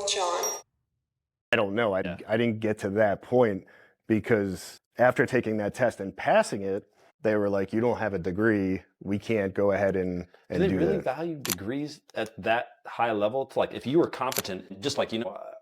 John. I don't know. I didn't get to that point because after taking that test and passing it, they were like, you don't have a degree. We can't go ahead and do they really that. value degrees at that high level? To like, if you were competent, just like,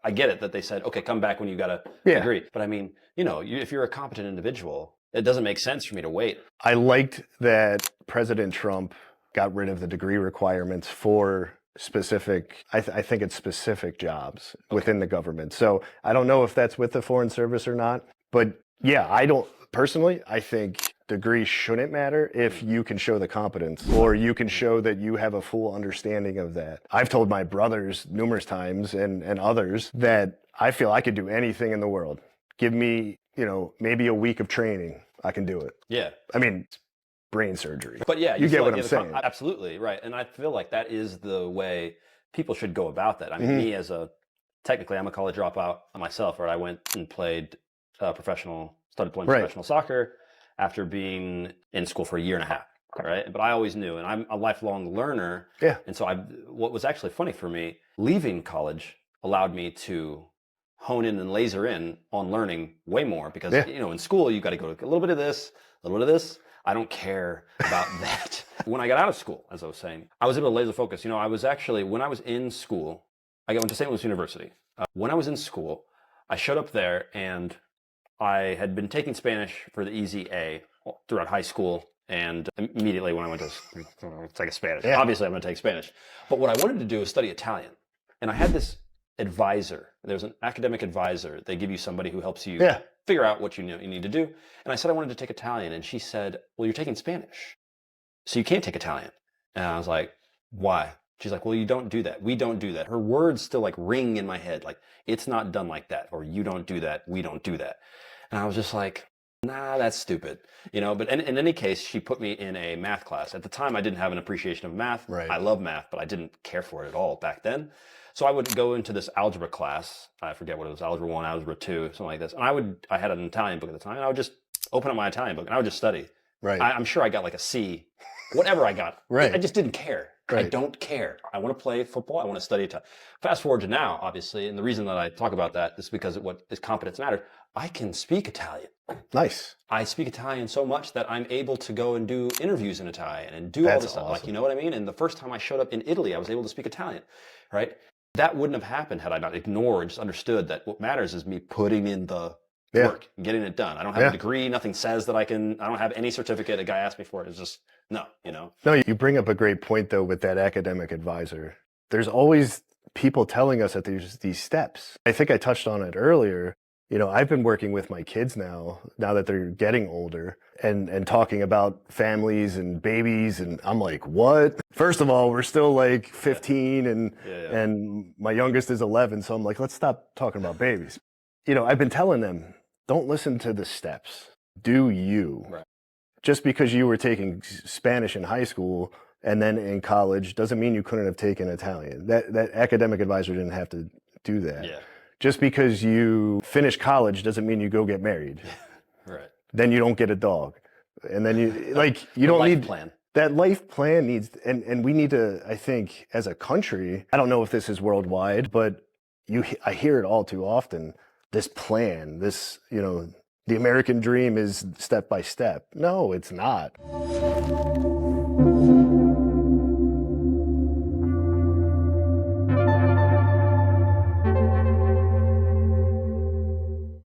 I get it that they said, okay, come back when you got a degree. But I mean, if you're a competent individual, it doesn't make sense for me to wait. I liked that President Trump got rid of the degree requirements for specific, I think it's specific jobs within the government. So I don't know if that's with the Foreign Service or not, but yeah, I think degrees shouldn't matter if you can show the competence or you can show that you have a full understanding of that. I've told my brothers numerous times and others that I feel I could do anything in the world. Give me, maybe a week of training. I can do it. Yeah. I mean, brain surgery. But yeah, you get what I'm saying. Absolutely, right. And I feel like that is the way people should go about that. I mean, me technically I'm a college dropout myself, right? I went and played started playing professional soccer after being in school for a year and a half, right? But I always knew, and I'm a lifelong learner. Yeah. And so what was actually funny for me, leaving college allowed me to hone in and laser in on learning way more because, in school, you got to go to a little bit of this, a little bit of this. I don't care about that. When I got out of school, as I was saying, I was able to laser focus. I was actually, when I was in school, I went to St. Louis University. When I was in school, I showed up there and I had been taking Spanish for the Easy A throughout high school. And immediately when I went to take a Spanish, obviously I'm going to take Spanish. But what I wanted to do is study Italian. And I had this advisor. There's an academic advisor. They give you somebody who helps you figure out what you need to do. And I said I wanted to take Italian. And she said, well, you're taking Spanish, so you can't take Italian. And I was like, why? She's like, well, you don't do that. We don't do that. Her words still like ring in my head. Like, it's not done like that. Or you don't do that. We don't do that. And I was just like, nah, that's stupid. But in any case, she put me in a math class. At the time, I didn't have an appreciation of math. Right. I love math, but I didn't care for it at all back then. So I would go into this algebra class. I forget what it was, algebra 1, algebra 2, something like this. And I had an Italian book at the time, and I would just open up my Italian book, and I would just study. Right. I'm sure I got like a C, whatever I got. Right. I just didn't care. Right. I don't care. I want to play football. I want to study Italian. Fast forward to now, obviously, and the reason that I talk about that is because what is competence matter. I can speak Italian. Nice. I speak Italian so much that I'm able to go and do interviews in Italian and do all this stuff. Like, you know what I mean? And the first time I showed up in Italy, I was able to speak Italian, right? That wouldn't have happened had I not ignored and just understood that what matters is me putting in the work, getting it done. I don't have a degree. Nothing says that I don't have any certificate. A guy asked me for it. It's just, no. No, you bring up a great point, though, with that academic advisor. There's always people telling us that there's these steps. I think I touched on it earlier. I've been working with my kids now that they're getting older and talking about families and babies. And I'm like, what? First of all, we're still like 15 and my youngest is 11. So I'm like, let's stop talking about babies. I've been telling them, don't listen to the steps. Do you. Right. Just because you were taking Spanish in high school and then in college doesn't mean you couldn't have taken Italian. That academic advisor didn't have to do that. Yeah. Just because you finish college doesn't mean you go get married. Right. Then you don't get a dog. And then you don't need plan. That life plan needs, and we need to, I think, as a country, I don't know if this is worldwide, but I hear it all too often. This plan, the American dream is step by step. No, it's not.